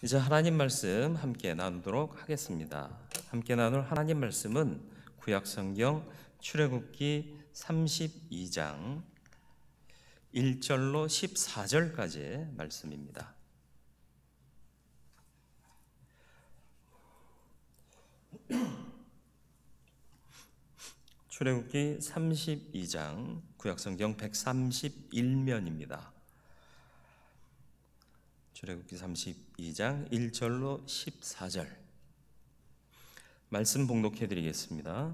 이제 하나님 말씀 함께 나누도록 하겠습니다. 함께 나눌 하나님 말씀은 구약성경 출애굽기 32장 1절로 14절까지의 말씀입니다. 출애굽기 32장 구약성경 131면입니다. 출애굽기 32장 1절로 14절 말씀 봉독해 드리겠습니다.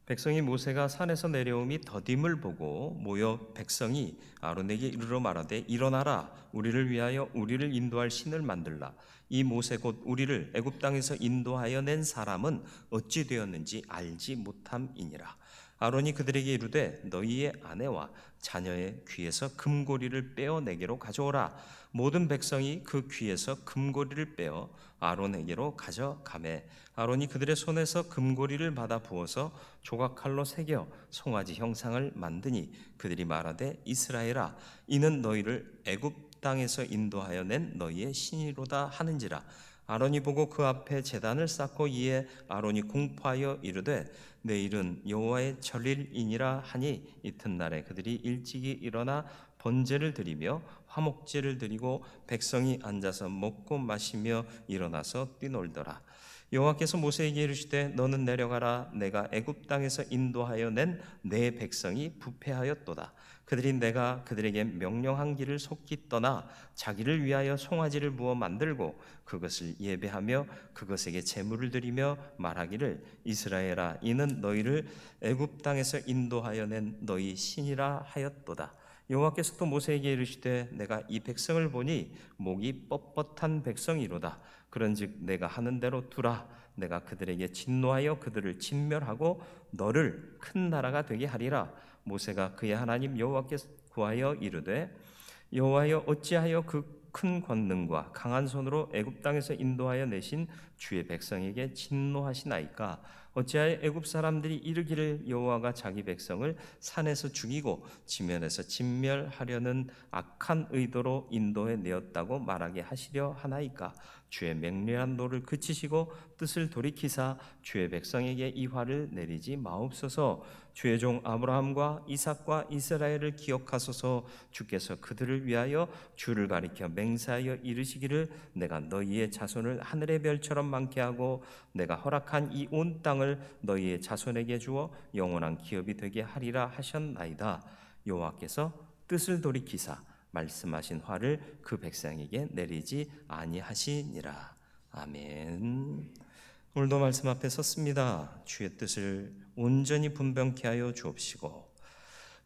백성이 모세가 산에서 내려오미 더딤을 보고 모여 백성이 아론에게 이르러 말하되 일어나라, 우리를 위하여 우리를 인도할 신을 만들라. 이 모세 곧 우리를 애굽 땅에서 인도하여 낸 사람은 어찌 되었는지 알지 못함이니라. 아론이 그들에게 이르되 너희의 아내와 자녀의 귀에서 금고리를 빼어 내게로 가져오라. 모든 백성이 그 귀에서 금고리를 빼어 아론에게로 가져가매 아론이 그들의 손에서 금고리를 받아 부어서 조각칼로 새겨 송아지 형상을 만드니 그들이 말하되 이스라엘아, 이는 너희를 애굽 땅에서 인도하여 낸 너희의 신이로다 하는지라. 아론이 보고 그 앞에 제단을 쌓고 이에 아론이 공포하여 이르되 내일은 여호와의 절일이니라 하니 이튿날에 그들이 일찍이 일어나 번제를 드리며 화목제를 드리고 백성이 앉아서 먹고 마시며 일어나서 뛰놀더라. 여호와께서 모세에게 이르시되 너는 내려가라. 내가 애굽 땅에서 인도하여 낸 내 백성이 부패하였도다. 그들이 내가 그들에게 명령한 길을 속히 떠나 자기를 위하여 송아지를 부어 만들고 그것을 예배하며 그것에게 제물을 드리며 말하기를 이스라엘아, 이는 너희를 애굽 땅에서 인도하여 낸 너희 신이라 하였도다. 여호와께서 또 모세에게 이르시되 내가 이 백성을 보니 목이 뻣뻣한 백성이로다. 그런즉 내가 하는 대로 두라. 내가 그들에게 진노하여 그들을 진멸하고 너를 큰 나라가 되게 하리라. 모세가 그의 하나님 여호와께서 구하여 이르되 여호와여, 어찌하여 그 큰 권능과 강한 손으로 애굽 땅에서 인도하여 내신 주의 백성에게 진노하시나이까? 어찌하여 애굽 사람들이 이르기를 여호와가 자기 백성을 산에서 죽이고 지면에서 진멸하려는 악한 의도로 인도해 내었다고 말하게 하시려 하나이까? 주의 맹렬한 노를 그치시고 뜻을 돌이키사 주의 백성에게 이 화를 내리지 마옵소서. 주의 종 아브라함과 이삭과 이스라엘을 기억하소서. 주께서 그들을 위하여 주를 가리켜 맹세하여 이르시기를 내가 너희의 자손을 하늘의 별처럼 많게 하고 내가 허락한 이 온 땅을 너희의 자손에게 주어 영원한 기업이 되게 하리라 하셨나이다. 여호와께서 뜻을 돌이키사 말씀하신 화를 그 백성에게 내리지 아니하시니라. 아멘. 오늘도 말씀 앞에 섰습니다. 주의 뜻을 온전히 분별케 하여 주옵시고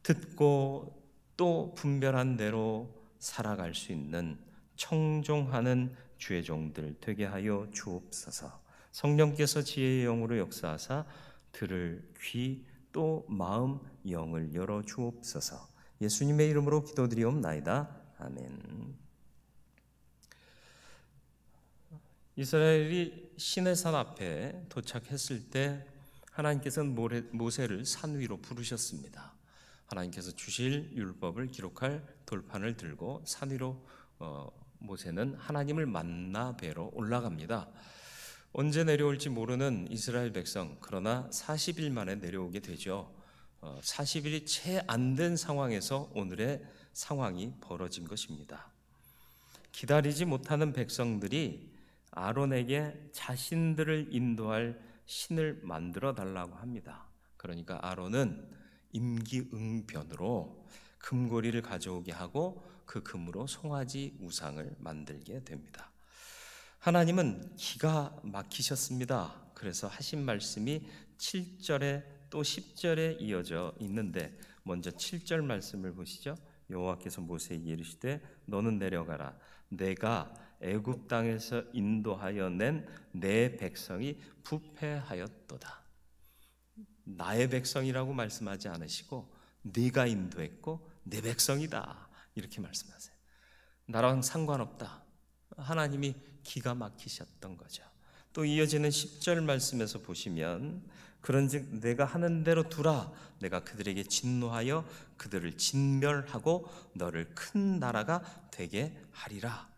듣고 또 분별한 대로 살아갈 수 있는 청종하는 주의 종들 되게 하여 주옵소서. 성령께서 지혜의 영으로 역사하사 들을 귀 또 마음 영을 열어 주옵소서. 예수님의 이름으로 기도드리옵나이다. 아멘. 이스라엘이 시내산 앞에 도착했을 때 하나님께서는 모세를 산 위로 부르셨습니다. 하나님께서 주실 율법을 기록할 돌판을 들고 산 위로 모세는 하나님을 만나 뵈러 올라갑니다. 언제 내려올지 모르는 이스라엘 백성, 그러나 40일 만에 내려오게 되죠. 40일이 채 안 된 상황에서 오늘의 상황이 벌어진 것입니다. 기다리지 못하는 백성들이 아론에게 자신들을 인도할 신을 만들어 달라고 합니다. 그러니까 아론은 임기응변으로 금고리를 가져오게 하고 그 금으로 송아지 우상을 만들게 됩니다. 하나님은 기가 막히셨습니다. 그래서 하신 말씀이 7절에 또 10절에 이어져 있는데 먼저 7절 말씀을 보시죠. 여호와께서 모세에게 이르시되 너는 내려가라. 내가 애굽 땅에서 인도하여 낸 내 백성이 부패하였도다. 나의 백성이라고 말씀하지 않으시고 네가 인도했고 내 백성이다 이렇게 말씀하세요. 나랑 상관없다. 하나님이 기가 막히셨던 거죠. 또 이어지는 10절 말씀에서 보시면 그런즉 내가 하는 대로 두라. 내가 그들에게 진노하여 그들을 진멸하고 너를 큰 나라가 되게 하리라.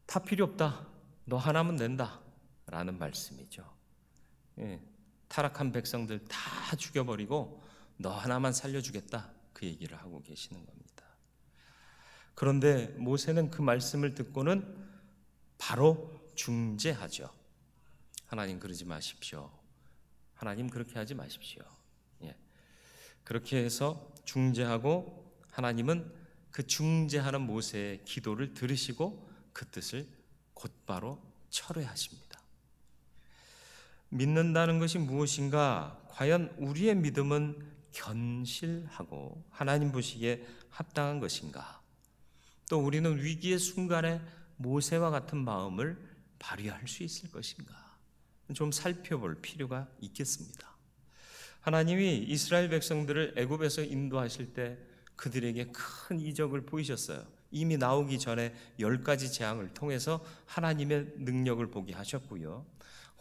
다 필요 없다. 너 하나면 된다. 라는 말씀이죠. 예, 타락한 백성들 다 죽여버리고 너 하나만 살려주겠다. 그 얘기를 하고 계시는 겁니다. 그런데 모세는 그 말씀을 듣고는 바로 중재하죠. 하나님 그러지 마십시오. 하나님 그렇게 하지 마십시오. 예. 그렇게 해서 중재하고 하나님은 그 중재하는 모세의 기도를 들으시고 그 뜻을 곧바로 철회하십니다. 믿는다는 것이 무엇인가? 과연 우리의 믿음은 견실하고 하나님 보시기에 합당한 것인가? 또 우리는 위기의 순간에 모세와 같은 마음을 발휘할 수 있을 것인가? 좀 살펴볼 필요가 있겠습니다. 하나님이 이스라엘 백성들을 애굽에서 인도하실 때 그들에게 큰 이적을 보이셨어요. 이미 나오기 전에 10가지 재앙을 통해서 하나님의 능력을 보게 하셨고요.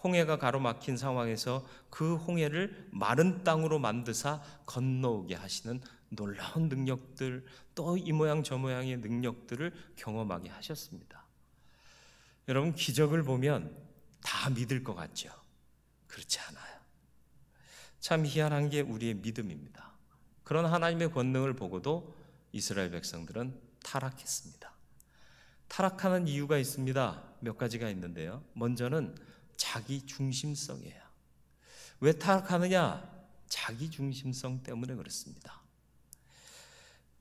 홍해가 가로막힌 상황에서 그 홍해를 마른 땅으로 만드사 건너오게 하시는 놀라운 능력들, 또 이 모양 저 모양의 능력들을 경험하게 하셨습니다. 여러분, 기적을 보면 다 믿을 것 같죠? 그렇지 않아요. 참 희한한 게 우리의 믿음입니다. 그런 하나님의 권능을 보고도 이스라엘 백성들은 타락했습니다. 타락하는 이유가 있습니다. 몇 가지가 있는데요. 먼저는 자기 중심성이에요. 왜 타락하느냐? 자기 중심성 때문에 그렇습니다.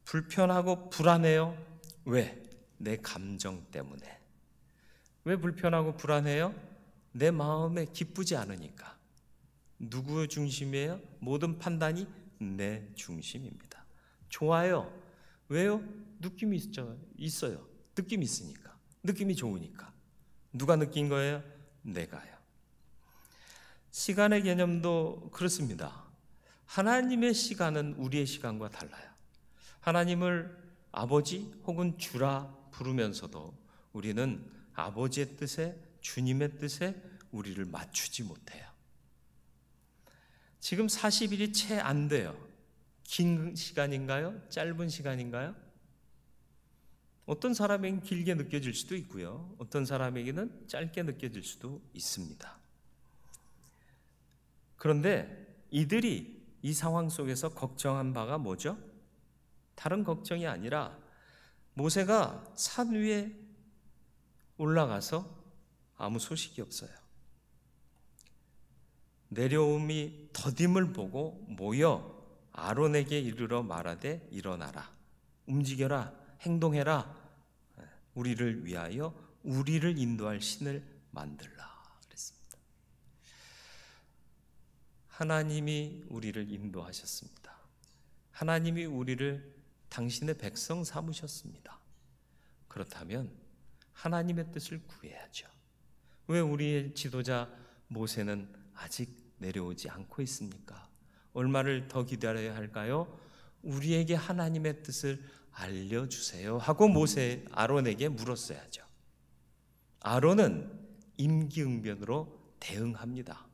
불편하고 불안해요. 왜? 내 감정 때문에. 왜 불편하고 불안해요? 내 마음에 기쁘지 않으니까. 누구 중심이에요? 모든 판단이 내 중심입니다. 좋아요. 왜요? 느낌이 있어요. 느낌이 있으니까. 느낌이 좋으니까. 누가 느낀 거예요? 내가요. 시간의 개념도 그렇습니다. 하나님의 시간은 우리의 시간과 달라요. 하나님을 아버지 혹은 주라 부르면서도 우리는 아버지의 뜻에, 주님의 뜻에 우리를 맞추지 못해요. 지금 40일이 채 안 돼요. 긴 시간인가요? 짧은 시간인가요? 어떤 사람에게는 길게 느껴질 수도 있고요. 어떤 사람에게는 짧게 느껴질 수도 있습니다. 그런데 이들이 이 상황 속에서 걱정한 바가 뭐죠? 다른 걱정이 아니라 모세가 산 위에 올라가서 아무 소식이 없어요. 내려옴이 더딤을 보고 모여 아론에게 이르러 말하되 일어나라, 움직여라, 행동해라, 우리를 위하여 우리를 인도할 신을 만들라 그랬습니다. 하나님이 우리를 인도하셨습니다. 하나님이 우리를 당신의 백성 삼으셨습니다. 그렇다면 하나님의 뜻을 구해야죠. 왜 우리의 지도자 모세는 아직 내려오지 않고 있습니까? 얼마를 더 기다려야 할까요? 우리에게 하나님의 뜻을 알려주세요 하고 모세 아론에게 물었어야죠. 아론은 임기응변으로 대응합니다.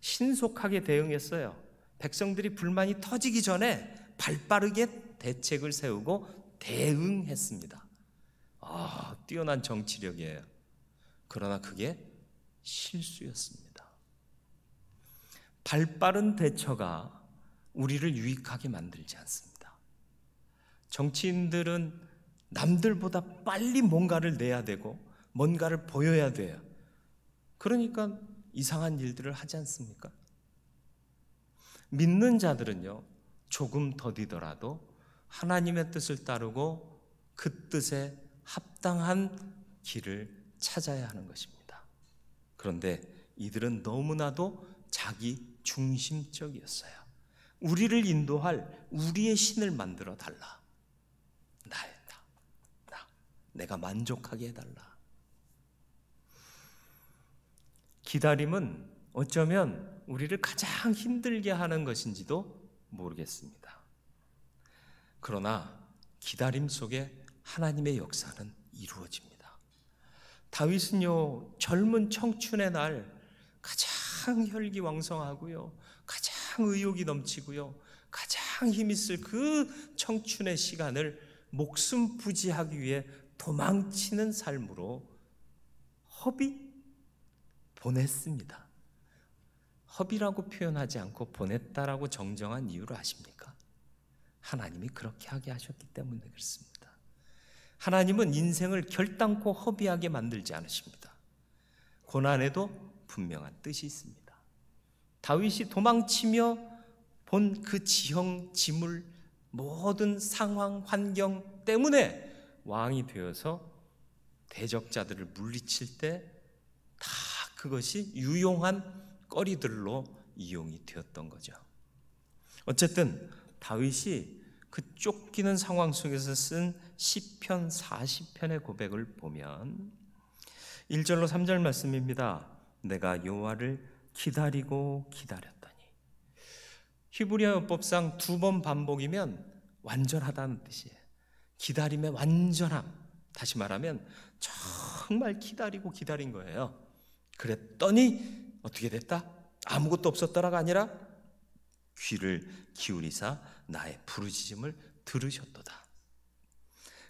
신속하게 대응했어요. 백성들이 불만이 터지기 전에 발빠르게 대책을 세우고 대응했습니다. 뛰어난 정치력이에요. 그러나 그게 실수였습니다. 발빠른 대처가 우리를 유익하게 만들지 않습니다. 정치인들은 남들보다 빨리 뭔가를 내야 되고 뭔가를 보여야 돼요. 그러니까 이상한 일들을 하지 않습니까? 믿는 자들은요, 조금 더디더라도 하나님의 뜻을 따르고 그 뜻에 합당한 길을 찾아야 하는 것입니다. 그런데 이들은 너무나도 자기 중심적이었어요. 우리를 인도할 우리의 신을 만들어 달라. 내가 만족하게 해달라. 기다림은 어쩌면 우리를 가장 힘들게 하는 것인지도 모르겠습니다. 그러나 기다림 속에 하나님의 역사는 이루어집니다. 다윗은요, 젊은 청춘의 날 가장 혈기왕성하고요, 가장 의욕이 넘치고요, 가장 힘있을 그 청춘의 시간을 목숨 부지하기 위해 도망치는 삶으로 허비 보냈습니다. 허비라고 표현하지 않고 보냈다라고 정정한 이유를 아십니까? 하나님이 그렇게 하게 하셨기 때문에 그렇습니다. 하나님은 인생을 결단코 허비하게 만들지 않으십니다. 고난에도 분명한 뜻이 있습니다. 다윗이 도망치며 본 그 지형, 지물, 모든 상황, 환경 때문에 왕이 되어서 대적자들을 물리칠 때 다 그것이 유용한 거리들로 이용이 되었던 거죠. 어쨌든 다윗이 그 쫓기는 상황 속에서 쓴 시편 40편의 고백을 보면 1절로 3절 말씀입니다. 내가 여호와를 기다리고 기다렸더니. 히브리어 어법상 2번 반복이면 완전하다는 뜻이에요. 기다림의 완전함. 다시 말하면 정말 기다리고 기다린 거예요. 그랬더니 어떻게 됐다? 아무것도 없었더라가 아니라 귀를 기울이사 나의 부르짖음을 들으셨도다.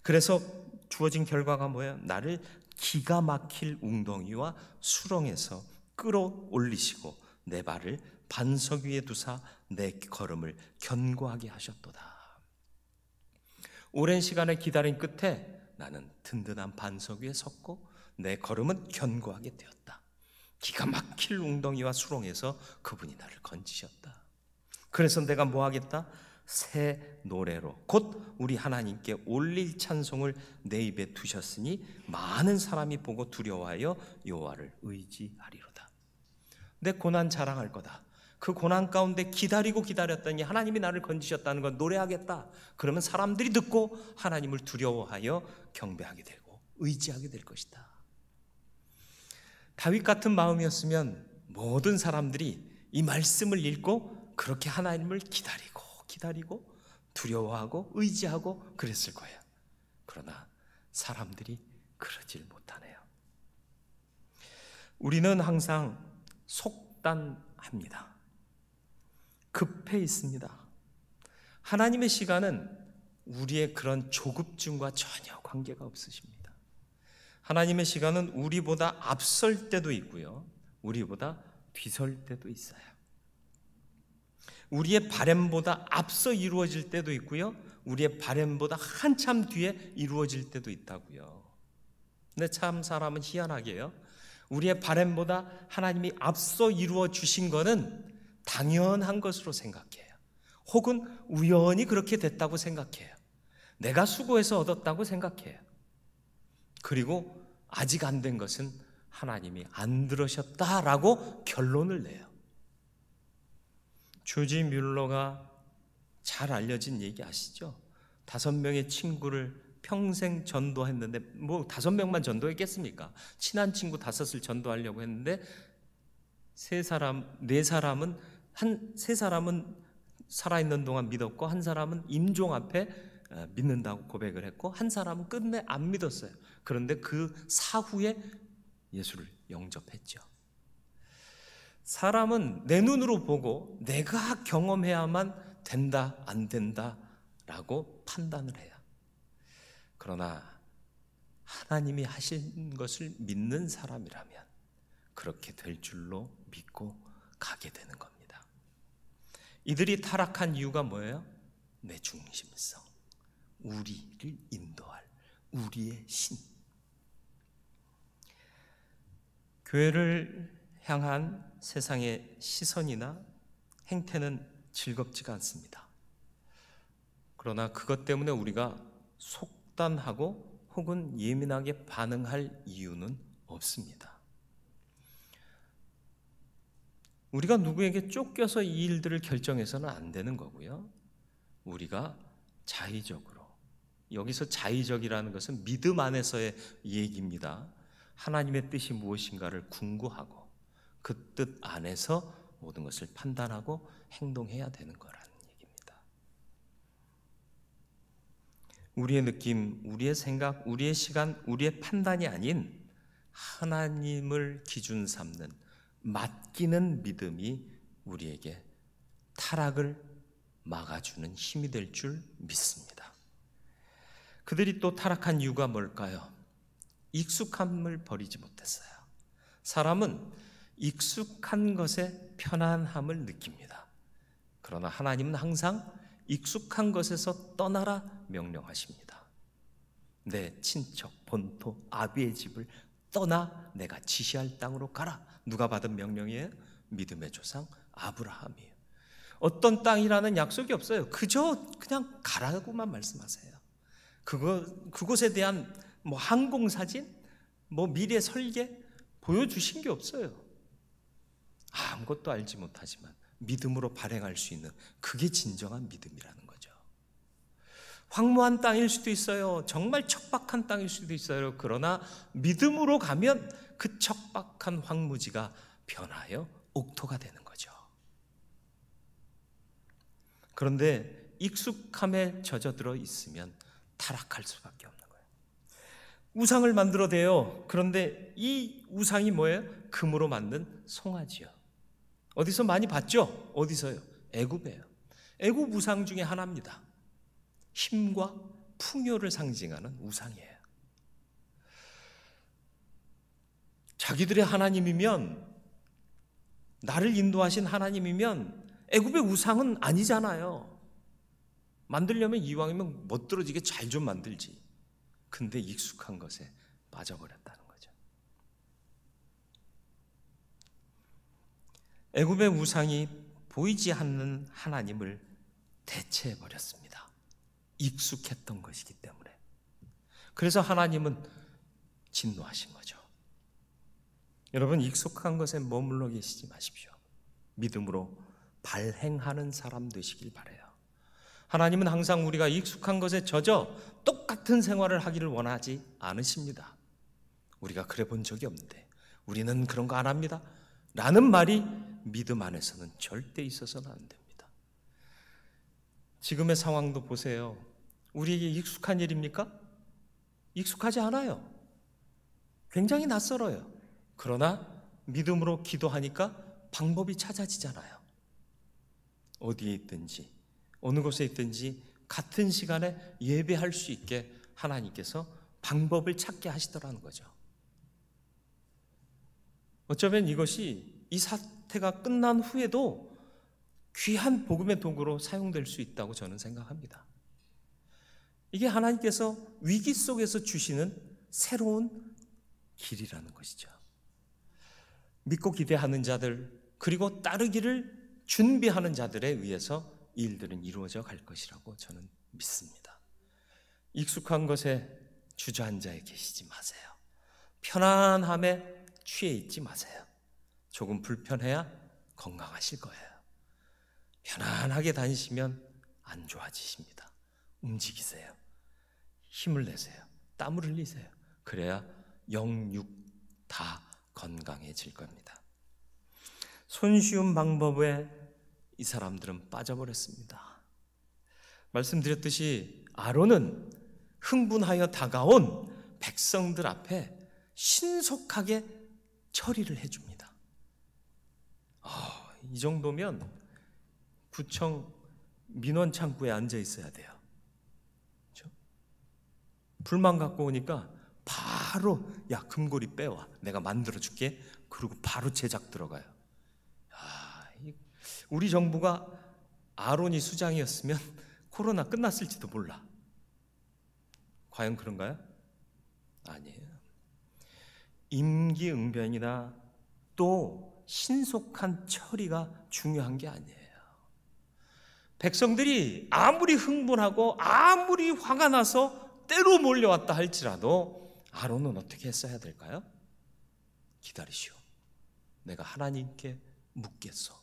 그래서 주어진 결과가 뭐예요? 나를 기가 막힐 웅덩이와 수렁에서 끌어올리시고 내 발을 반석 위에 두사 내 걸음을 견고하게 하셨도다. 오랜 시간의 기다림 끝에 나는 든든한 반석 위에 섰고 내 걸음은 견고하게 되었다. 기가 막힐 웅덩이와 수렁에서 그분이 나를 건지셨다. 그래서 내가 뭐 하겠다? 새 노래로 곧 우리 하나님께 올릴 찬송을 내 입에 두셨으니 많은 사람이 보고 두려워하여 여호와를 의지하리로다. 내 고난 자랑할 거다. 그 고난 가운데 기다리고 기다렸더니 하나님이 나를 건지셨다는 건 노래하겠다. 그러면 사람들이 듣고 하나님을 두려워하여 경배하게 되고 의지하게 될 것이다. 다윗 같은 마음이었으면 모든 사람들이 이 말씀을 읽고 그렇게 하나님을 기다리고 두려워하고 의지하고 그랬을 거예요. 그러나 사람들이 그러질 못하네요. 우리는 항상 속단합니다. 급해 있습니다. 하나님의 시간은 우리의 그런 조급증과 전혀 관계가 없으십니다. 하나님의 시간은 우리보다 앞설 때도 있고요, 우리보다 뒤설 때도 있어요. 우리의 바람보다 앞서 이루어질 때도 있고요, 우리의 바람보다 한참 뒤에 이루어질 때도 있다고요. 근데 참 사람은 희한하게요, 우리의 바람보다 하나님이 앞서 이루어 주신 것은 당연한 것으로 생각해요. 혹은 우연히 그렇게 됐다고 생각해요. 내가 수고해서 얻었다고 생각해요. 그리고 아직 안 된 것은 하나님이 안 들으셨다라고 결론을 내요. 조지 뮬러가 잘 알려진 얘기 아시죠? 5명의 친구를 평생 전도했는데 뭐 5명만 전도했겠습니까? 친한 친구 5을 전도하려고 했는데 4사람은 살아있는 동안 믿었고 한 사람은 임종 앞에 믿는다고 고백을 했고 한 사람은 끝내 안 믿었어요. 그런데 그 사후에 예수를 영접했죠. 사람은 내 눈으로 보고 내가 경험해야만 된다 안 된다라고 판단을 해요. 그러나 하나님이 하신 것을 믿는 사람이라면 그렇게 될 줄로 믿고 가게 되는 겁니다. 이들이 타락한 이유가 뭐예요? 내 중심성, 우리를 인도할 우리의 신. 교회를 향한 세상의 시선이나 행태는 즐겁지가 않습니다. 그러나 그것 때문에 우리가 속단하고 혹은 예민하게 반응할 이유는 없습니다. 우리가 누구에게 쫓겨서 이 일들을 결정해서는 안 되는 거고요, 우리가 자의적으로, 여기서 자의적이라는 것은 믿음 안에서의 얘기입니다. 하나님의 뜻이 무엇인가를 궁구하고 그 뜻 안에서 모든 것을 판단하고 행동해야 되는 거라는 얘기입니다. 우리의 느낌, 우리의 생각, 우리의 시간, 우리의 판단이 아닌 하나님을 기준 삼는 맡기는 믿음이 우리에게 타락을 막아주는 힘이 될 줄 믿습니다. 그들이 또 타락한 이유가 뭘까요? 익숙함을 버리지 못했어요. 사람은 익숙한 것에 편안함을 느낍니다. 그러나 하나님은 항상 익숙한 것에서 떠나라 명령하십니다. 내 친척, 본토, 아비의 집을 떠나 내가 지시할 땅으로 가라. 누가 받은 명령이에요? 믿음의 조상 아브라함이에요. 어떤 땅이라는 약속이 없어요. 그저 그냥 가라고만 말씀하세요. 그곳에 대한 항공사진, 미래 설계 보여주신 게 없어요. 아무것도 알지 못하지만 믿음으로 발행할 수 있는, 그게 진정한 믿음이라는 거죠. 황무한 땅일 수도 있어요. 정말 척박한 땅일 수도 있어요. 그러나 믿음으로 가면 그 척박한 황무지가 변하여 옥토가 되는 거죠. 그런데 익숙함에 젖어들어 있으면 타락할 수밖에 없는 거예요. 우상을 만들어대요. 그런데 이 우상이 뭐예요? 금으로 만든 송아지요. 어디서 많이 봤죠? 어디서요? 애굽이에요. 애굽 우상 중에 하나입니다. 힘과 풍요를 상징하는 우상이에요. 자기들의 하나님이면, 나를 인도하신 하나님이면 애굽의 우상은 아니잖아요. 만들려면 이왕이면 멋들어지게 잘 좀 만들지. 근데 익숙한 것에 빠져버렸다는 거죠. 애굽의 우상이 보이지 않는 하나님을 대체해버렸습니다. 익숙했던 것이기 때문에. 그래서 하나님은 진노하신 거죠. 여러분, 익숙한 것에 머물러 계시지 마십시오. 믿음으로 발행하는 사람 되시길 바라요. 하나님은 항상 우리가 익숙한 것에 젖어 똑같은 생활을 하기를 원하지 않으십니다. 우리가 그래 본 적이 없는데, 우리는 그런 거 안 합니다 라는 말이 믿음 안에서는 절대 있어서는 안 됩니다. 지금의 상황도 보세요. 우리에게 익숙한 일입니까? 익숙하지 않아요. 굉장히 낯설어요. 그러나 믿음으로 기도하니까 방법이 찾아지잖아요. 어디에 있든지 어느 곳에 있든지 같은 시간에 예배할 수 있게 하나님께서 방법을 찾게 하시더라는 거죠. 어쩌면 이것이 이 사태가 끝난 후에도 귀한 복음의 도구로 사용될 수 있다고 저는 생각합니다. 이게 하나님께서 위기 속에서 주시는 새로운 길이라는 것이죠. 믿고 기대하는 자들, 그리고 따르기를 준비하는 자들에 의해서 이 일들은 이루어져 갈 것이라고 저는 믿습니다. 익숙한 것에 주저앉아 계시지 마세요. 편안함에 취해 있지 마세요. 조금 불편해야 건강하실 거예요. 편안하게 다니시면 안 좋아지십니다. 움직이세요. 힘을 내세요. 땀을 흘리세요. 그래야 영육 다 건강해질 겁니다. 손쉬운 방법에 이 사람들은 빠져버렸습니다. 말씀드렸듯이 아론은 흥분하여 다가온 백성들 앞에 신속하게 처리를 해줍니다. 이 정도면 구청 민원 창구에 앉아 있어야 돼요. 그렇죠? 불만 갖고 오니까 바로 야 금고리 빼와, 내가 만들어줄게. 그리고 바로 제작 들어가요. 우리 정부가 아론이 수장이었으면 코로나 끝났을지도 몰라. 과연 그런가요? 아니에요. 임기응변이나 또 신속한 처리가 중요한 게 아니에요. 백성들이 아무리 흥분하고 아무리 화가 나서 때로 몰려왔다 할지라도 아론은 어떻게 했어야 될까요? 기다리시오. 내가 하나님께 묻겠소.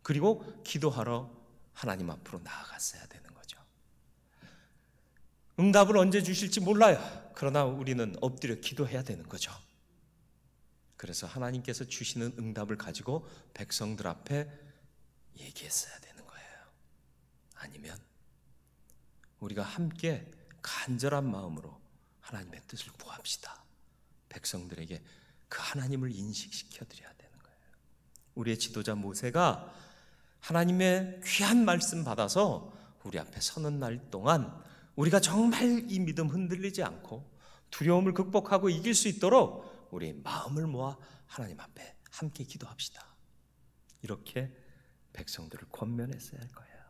그리고 기도하러 하나님 앞으로 나아갔어야 되는 거죠. 응답을 언제 주실지 몰라요. 그러나 우리는 엎드려 기도해야 되는 거죠. 그래서 하나님께서 주시는 응답을 가지고 백성들 앞에 얘기했어야 되는 거예요. 아니면 우리가 함께 간절한 마음으로 하나님의 뜻을 구합시다. 백성들에게 그 하나님을 인식시켜 드려야 되는 거예요. 우리의 지도자 모세가 하나님의 귀한 말씀 받아서 우리 앞에 서는 날 동안 우리가 정말 이 믿음 흔들리지 않고 두려움을 극복하고 이길 수 있도록 우리 마음을 모아 하나님 앞에 함께 기도합시다. 이렇게 백성들을 권면했어야 할 거예요.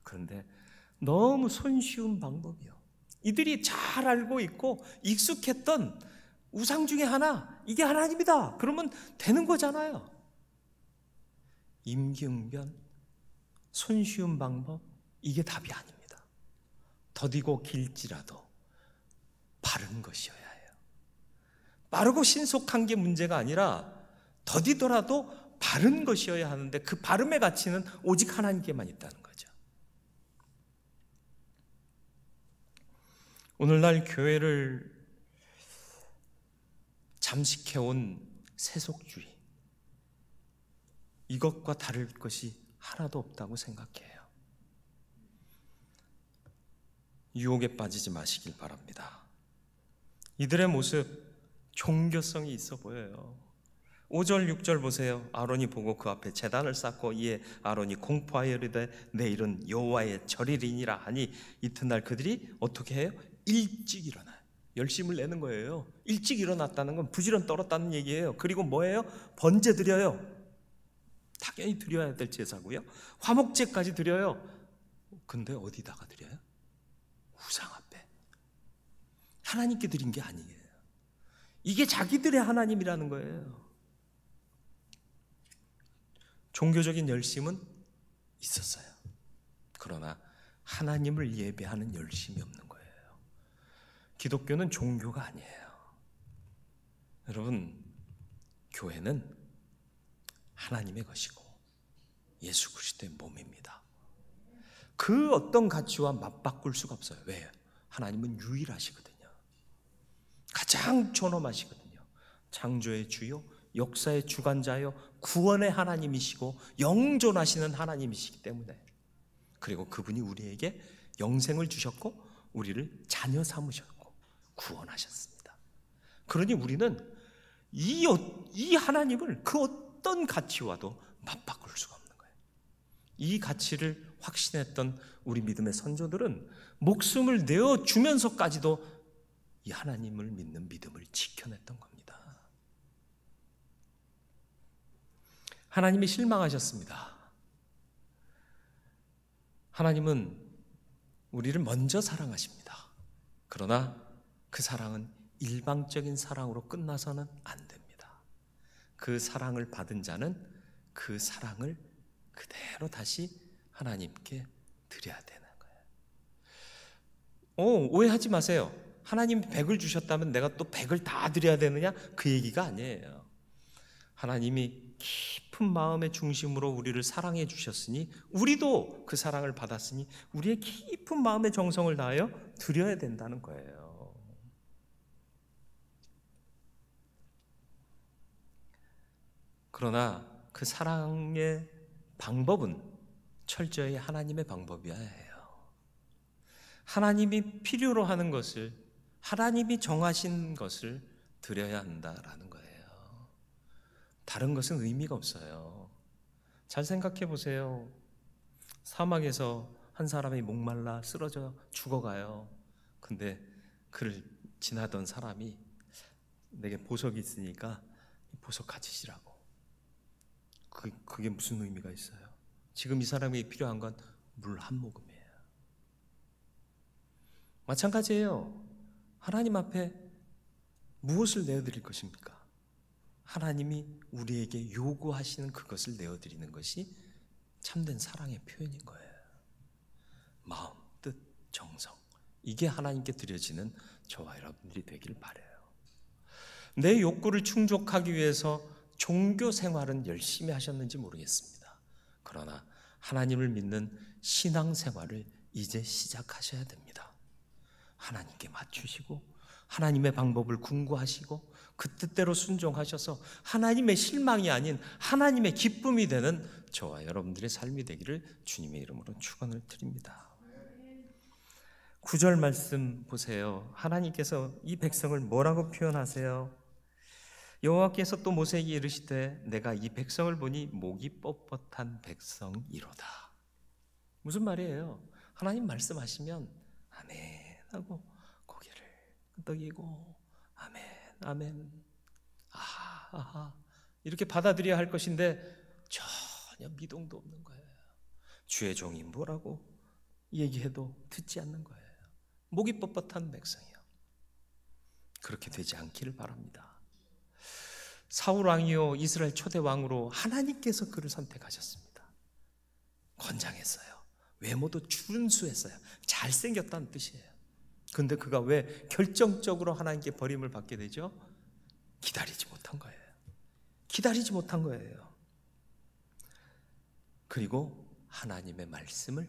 그런데 너무 손쉬운 방법이요. 이들이 잘 알고 있고 익숙했던 우상 중에 하나, 이게 하나님이다 그러면 되는 거잖아요. 임기응변, 손쉬운 방법, 이게 답이 아닙니다. 더디고 길지라도 바른 것이어야 해요. 빠르고 신속한 게 문제가 아니라 더디더라도 바른 것이어야 하는데, 그 바름의 가치는 오직 하나님께만 있다는 거죠. 오늘날 교회를 잠식해온 세속주의, 이것과 다를 것이 하나도 없다고 생각해요. 유혹에 빠지지 마시길 바랍니다. 이들의 모습, 종교성이 있어 보여요. 5절 6절 보세요. 아론이 보고 그 앞에 제단을 쌓고 이에 아론이 공포하여 이르되 내일은 여호와의 절이리니라 하니 이튿날 그들이 어떻게 해요? 일찍 일어나요. 열심을 내는 거예요. 일찍 일어났다는 건 부지런 떨었다는 얘기예요. 그리고 뭐예요? 번제 드려요. 당연히 드려야 될 제사고요. 화목제까지 드려요. 근데 어디다가 드려요? 우상 앞에. 하나님께 드린 게 아니에요. 이게 자기들의 하나님이라는 거예요. 종교적인 열심은 있었어요. 그러나 하나님을 예배하는 열심이 없는 거예요. 기독교는 종교가 아니에요. 여러분, 교회는 하나님의 것이고 예수 그리스도의 몸입니다. 그 어떤 가치와 맞바꿀 수가 없어요. 왜요? 하나님은 유일하시거든요. 가장 존엄하시거든요. 창조의 주요, 역사의 주관자요, 구원의 하나님이시고 영존하시는 하나님이시기 때문에, 그리고 그분이 우리에게 영생을 주셨고 우리를 자녀 삼으셨고 구원하셨습니다. 그러니 우리는 이 하나님을 그 어떤 가치와도 맞바꿀 수가 없는 거예요. 이 가치를 확신했던 우리 믿음의 선조들은 목숨을 내어주면서까지도 이 하나님을 믿는 믿음을 지켜냈던 겁니다. 하나님이 실망하셨습니다. 하나님은 우리를 먼저 사랑하십니다. 그러나 그 사랑은 일방적인 사랑으로 끝나서는 안 됩니다. 그 사랑을 받은 자는 그 사랑을 그대로 다시 하나님께 드려야 되는 거예요. 오해하지 마세요. 하나님이 100을 주셨다면 내가 또 100을 다 드려야 되느냐? 그 얘기가 아니에요. 하나님이 깊은 마음의 중심으로 우리를 사랑해 주셨으니, 우리도 그 사랑을 받았으니 우리의 깊은 마음의 정성을 다하여 드려야 된다는 거예요. 그러나 그 사랑의 방법은 철저히 하나님의 방법이어야 해요. 하나님이 필요로 하는 것을, 하나님이 정하신 것을 드려야 한다라는 거예요. 다른 것은 의미가 없어요. 잘 생각해 보세요. 사막에서 한 사람이 목말라 쓰러져 죽어가요. 근데 그를 지나던 사람이 내게 보석이 있으니까 보석 가지시라고. 그게 무슨 의미가 있어요? 지금 이 사람에게 필요한 건 물 한 모금이에요. 마찬가지예요. 하나님 앞에 무엇을 내어드릴 것입니까? 하나님이 우리에게 요구하시는 그것을 내어드리는 것이 참된 사랑의 표현인 거예요. 마음, 뜻, 정성, 이게 하나님께 드려지는 저와 여러분들이 되길 바라요. 내 욕구를 충족하기 위해서 종교 생활은 열심히 하셨는지 모르겠습니다. 그러나 하나님을 믿는 신앙 생활을 이제 시작하셔야 됩니다. 하나님께 맞추시고 하나님의 방법을 궁구하시고 그 뜻대로 순종하셔서 하나님의 실망이 아닌 하나님의 기쁨이 되는 저와 여러분들의 삶이 되기를 주님의 이름으로 축원을 드립니다. 9절 말씀 보세요. 하나님께서 이 백성을 뭐라고 표현하세요? 여호와께서 또 모세에게 이르시되 내가 이 백성을 보니 목이 뻣뻣한 백성이로다. 무슨 말이에요? 하나님 말씀하시면 아멘 하고 고개를 끄덕이고 아멘 아멘. 아하, 이렇게 받아들여야 할 것인데 전혀 미동도 없는 거예요. 주의 종이 뭐라고 얘기해도 듣지 않는 거예요. 목이 뻣뻣한 백성이요. 그렇게 되지 않기를 바랍니다. 사울 왕이요, 이스라엘 초대 왕으로 하나님께서 그를 선택하셨습니다. 건장했어요. 외모도 준수했어요. 잘생겼다는 뜻이에요. 근데 그가 왜 결정적으로 하나님께 버림을 받게 되죠? 기다리지 못한 거예요. 기다리지 못한 거예요. 그리고 하나님의 말씀을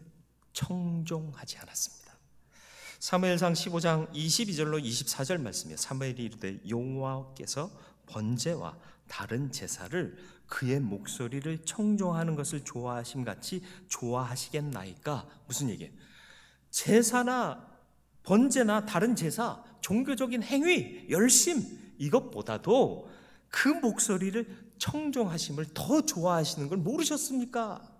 청종하지 않았습니다. 사무엘상 15장 22절로 24절 말씀이에요. 사무엘이 이르되 여호와께서 번제와 다른 제사를 그의 목소리를 청종하는 것을 좋아하심같이 좋아하시겠나이까? 무슨 얘기예요? 제사나 번제나 다른 제사, 종교적인 행위, 열심, 이것보다도 그 목소리를 청종하심을 더 좋아하시는 걸 모르셨습니까?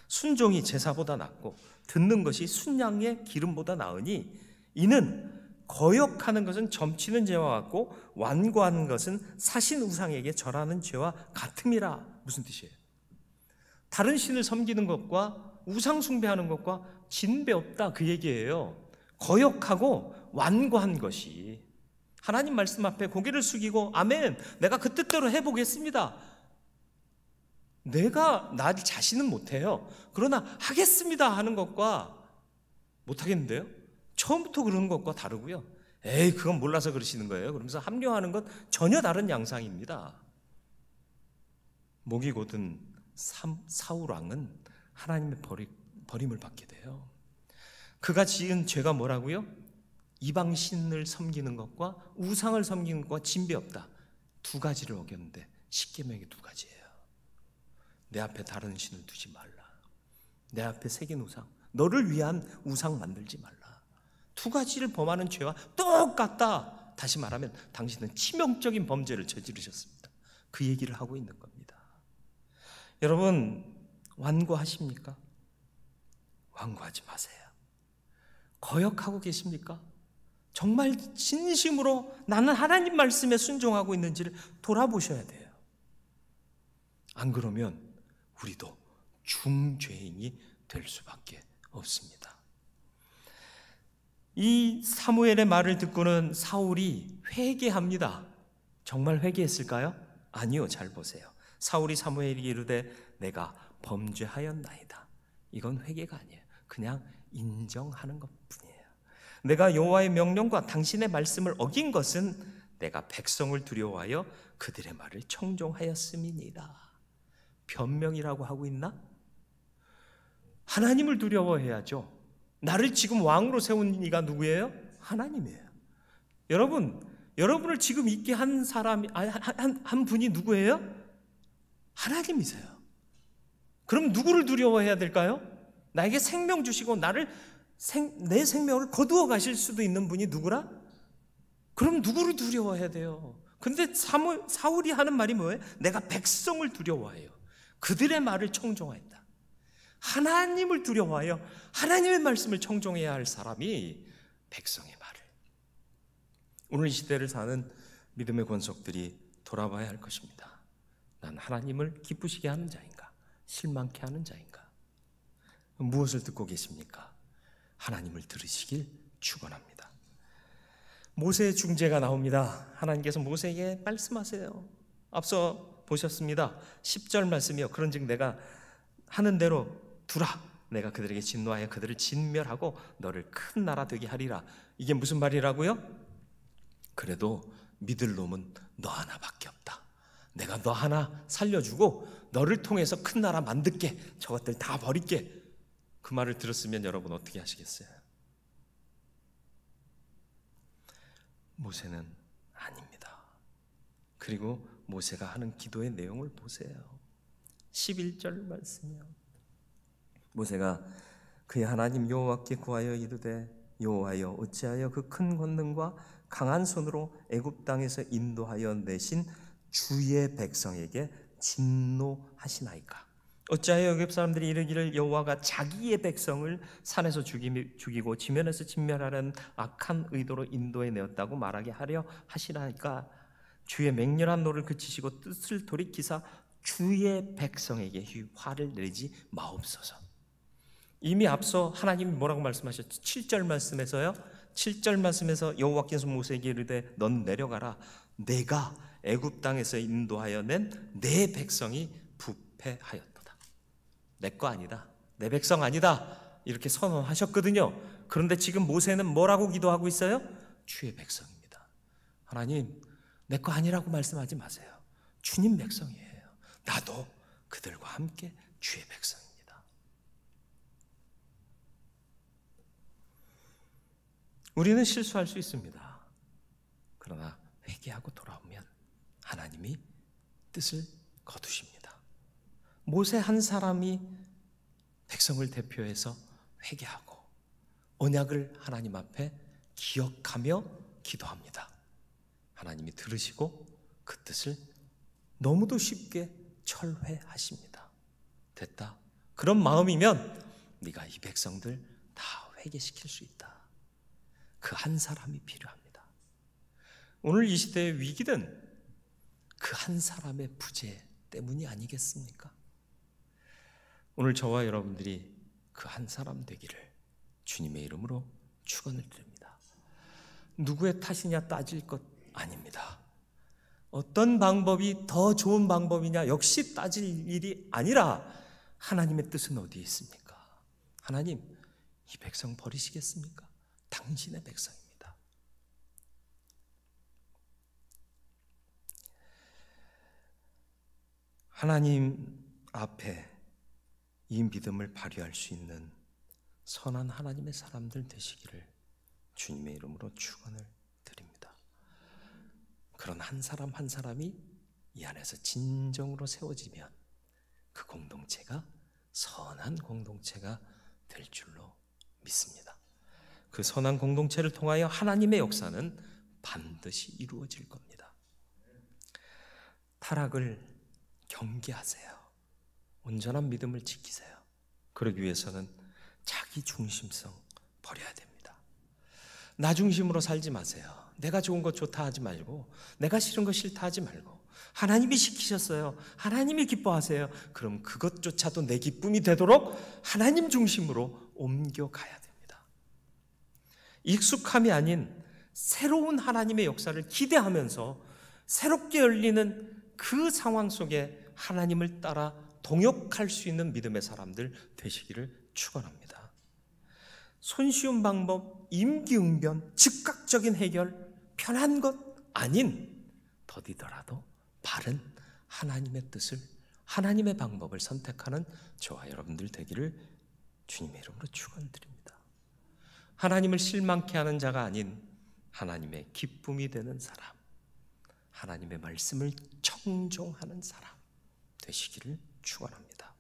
순종이 제사보다 낫고 듣는 것이 순양의 기름보다 나으니 이는 거역하는 것은 점치는 죄와 같고 완고하는 것은 사신 우상에게 절하는 죄와 같음이라. 무슨 뜻이에요? 다른 신을 섬기는 것과 우상 숭배하는 것과 진배 없다, 그 얘기예요. 거역하고 완고한 것이, 하나님 말씀 앞에 고개를 숙이고 아멘, 내가 그 뜻대로 해보겠습니다, 내가 나 자신은 못해요, 그러나 하겠습니다 하는 것과 못하겠는데요? 처음부터 그러는 것과 다르고요. 에이, 그건 몰라서 그러시는 거예요 그러면서 합리화하는 것 전혀 다른 양상입니다. 목이 곧은 사울 왕은 하나님의 버림을 받게 돼요. 그가 지은 죄가 뭐라고요? 이방신을 섬기는 것과 우상을 섬기는 것과 진배 없다, 두 가지를 어겼는데 십계명이 두 가지예요. 내 앞에 다른 신을 두지 말라, 내 앞에 새긴 우상, 너를 위한 우상 만들지 말라. 두 가지를 범하는 죄와 똑같다. 다시 말하면 당신은 치명적인 범죄를 저지르셨습니다. 그 얘기를 하고 있는 겁니다. 여러분, 완고하십니까? 완고하지 마세요. 거역하고 계십니까? 정말 진심으로 나는 하나님 말씀에 순종하고 있는지를 돌아보셔야 돼요. 안 그러면 우리도 중죄인이 될 수밖에 없습니다. 이 사무엘의 말을 듣고는 사울이 회개합니다. 정말 회개했을까요? 아니요. 잘 보세요. 사울이 사무엘에게 이르되 내가 범죄하였나이다. 이건 회개가 아니에요. 그냥 인정하는 것뿐이에요. 내가 여호와의 명령과 당신의 말씀을 어긴 것은 내가 백성을 두려워하여 그들의 말을 청종하였음이니라. 변명이라고 하고 있나? 하나님을 두려워해야죠. 나를 지금 왕으로 세운 이가 누구예요? 하나님이에요. 여러분을 지금 있게 한 사람이, 한 분이 누구예요? 하나님이세요. 그럼 누구를 두려워해야 될까요? 나에게 생명 주시고 내 생명을 거두어 가실 수도 있는 분이 누구라? 그럼 누구를 두려워해야 돼요? 근데 사울이 하는 말이 뭐예요? 내가 백성을 두려워해요. 그들의 말을 청종하였다. 하나님을 두려워하여 하나님의 말씀을 청종해야 할 사람이 백성의 말을, 오늘 이 시대를 사는 믿음의 권속들이 돌아봐야 할 것입니다. 난 하나님을 기쁘시게 하는 자인가? 실망케 하는 자인가? 무엇을 듣고 계십니까? 하나님을 들으시길 축원합니다. 모세의 중재가 나옵니다. 하나님께서 모세에게 말씀하세요. 앞서 보셨습니다. 10절 말씀이요. 그런즉 내가 하는 대로 두라. 내가 그들에게 진노하여 그들을 진멸하고 너를 큰 나라 되게 하리라. 이게 무슨 말이라고요? 그래도 믿을 놈은 너 하나밖에 없다. 내가 너 하나 살려주고 너를 통해서 큰 나라 만들게. 저것들 다 버릴게. 그 말을 들었으면 여러분 어떻게 하시겠어요? 모세는 아닙니다. 그리고 모세가 하는 기도의 내용을 보세요. 11절 말씀이요. 모세가 그의 하나님 여호와께 구하여 이르되 여호와여 어찌하여 그 큰 권능과 강한 손으로 애굽 땅에서 인도하여 내신 주의 백성에게 진노하시나이까? 어찌하여 애굽 사람들이 이르기를 여호와가 자기의 백성을 산에서 죽이고 지면에서 진멸하려는 악한 의도로 인도해 내었다고 말하게 하려 하시나이까? 주의 맹렬한 노를 그치시고 뜻을 돌이키사 주의 백성에게 화를 내지 마옵소서. 이미 앞서 하나님이 뭐라고 말씀하셨죠? 7절 말씀에서요. 7절 말씀에서 여호와께서 모세에게 이르되 넌 내려가라. 내가 애굽 땅에서 인도하여 낸 내 백성이 부패하였도다. 내 거 아니다. 내 백성 아니다. 이렇게 선언하셨거든요. 그런데 지금 모세는 뭐라고 기도하고 있어요? 주의 백성입니다. 하나님, 내 거 아니라고 말씀하지 마세요. 주님 백성이에요. 나도 그들과 함께 주의 백성입니다. 우리는 실수할 수 있습니다. 그러나 회개하고 돌아오면 하나님이 뜻을 거두십니다. 모세 한 사람이 백성을 대표해서 회개하고 언약을 하나님 앞에 기억하며 기도합니다. 하나님이 들으시고 그 뜻을 너무도 쉽게 철회하십니다. 됐다. 그런 마음이면 네가 이 백성들 다 회개시킬 수 있다. 그 한 사람이 필요합니다. 오늘 이 시대의 위기는 그 한 사람의 부재 때문이 아니겠습니까? 오늘 저와 여러분들이 그 한 사람 되기를 주님의 이름으로 축원을 드립니다. 누구의 탓이냐 따질 것 아닙니다. 어떤 방법이 더 좋은 방법이냐 역시 따질 일이 아니라 하나님의 뜻은 어디에 있습니까? 하나님, 이 백성 버리시겠습니까? 당신의 백성입니다. 하나님 앞에 이 믿음을 발휘할 수 있는 선한 하나님의 사람들 되시기를 주님의 이름으로 축원을 드립니다. 그런 한 사람 한 사람이 이 안에서 진정으로 세워지면 그 공동체가 선한 공동체가 될 줄로 믿습니다. 그 선한 공동체를 통하여 하나님의 역사는 반드시 이루어질 겁니다. 타락을 경계하세요. 온전한 믿음을 지키세요. 그러기 위해서는 자기 중심성 버려야 됩니다. 나 중심으로 살지 마세요. 내가 좋은 것 좋다 하지 말고, 내가 싫은 거 싫다 하지 말고, 하나님이 시키셨어요. 하나님이 기뻐하세요. 그럼 그것조차도 내 기쁨이 되도록 하나님 중심으로 옮겨가야 됩니다. 익숙함이 아닌 새로운 하나님의 역사를 기대하면서 새롭게 열리는 그 상황 속에 하나님을 따라 동역할 수 있는 믿음의 사람들 되시기를 축원합니다. 손쉬운 방법, 임기응변, 즉각적인 해결, 편한 것 아닌 더디더라도 바른 하나님의 뜻을, 하나님의 방법을 선택하는 저와 여러분들 되기를 주님의 이름으로 축원드립니다. 하나님을 실망케 하는 자가 아닌 하나님의 기쁨이 되는 사람, 하나님의 말씀을 청종하는 사람 되시기를 축원합니다.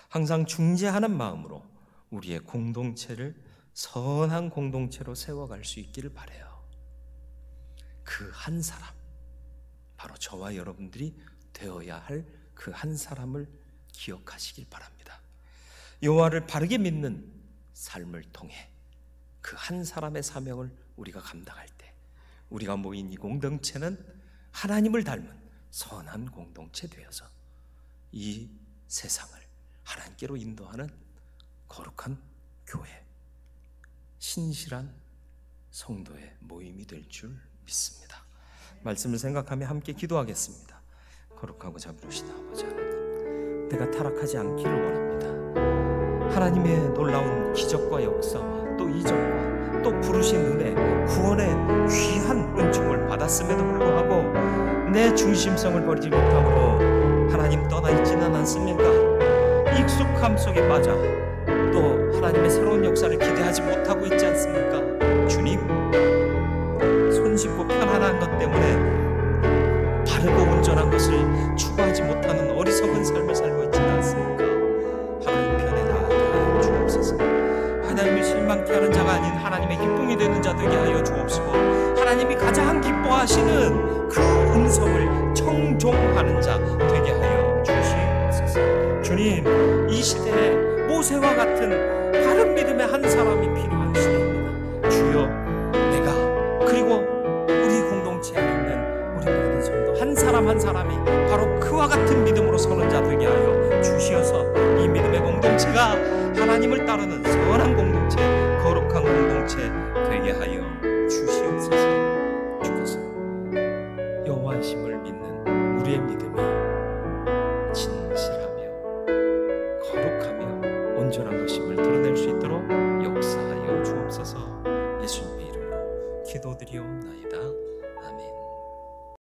항상 중재하는 마음으로 우리의 공동체를 선한 공동체로 세워갈 수 있기를 바라요. 그 한 사람, 바로 저와 여러분들이 되어야 할 그 한 사람을 기억하시길 바랍니다. 여호와를 바르게 믿는 삶을 통해 그 한 사람의 사명을 우리가 감당할 때 우리가 모인 이 공동체는 하나님을 닮은 선한 공동체 되어서 이 세상을 하나님께로 인도하는 거룩한 교회, 신실한 성도의 모임이 될 줄 믿습니다. 말씀을 생각하며 함께 기도하겠습니다. 거룩하고 자비로우신 아버지 하나님, 내가 타락하지 않기를 원합니다. 하나님의 놀라운 기적과 역사와 또 이적과 또 부르신 은혜, 구원의 귀한 은총을 받았음에도 불구하고 내 중심성을 버리지 못함으로 하나님 떠나 있지는 않습니까? 익숙함 속에 빠져 또 하나님의 새로운 역사를 기대하지 못하고 있지 않습니까? 주님, 손쉽고 편안한 것 때문에 바르고 온전한 것을 추구하지 못하는 어리석은 삶을 살고 있지는 않습니까? 하나님 편에 나아가 주옵소서. 하나님을 실망케 하는 자가 아닌 하나님의 기쁨이 되는 자 되게 하여 주옵시고, 하나님이 가장 기뻐하시는 그 음성을 청종하는 자 되게 하여 주시옵소서. 주님, 이 시대에 모세와 같은 바른 믿음의 한 사람이 필요한 시대입니다. 주여, 내가 그리고 우리 공동체에 있는 우리 모두 사람 한 사람이 바로 그와 같은 믿음으로 서는 자 되게 하여 주시어서 이 믿음의 공동체가 하나님을 따르는 선한 공동체, 거룩한 공동체 되게 하여 주시옵소서. 주께서 여호와이심을 믿는 우리의 믿음이 진실하며 거룩하며 온전한 것임을 드러낼 수 있도록 역사하여 주옵소서. 예수님의 이름으로 기도드리옵나이다.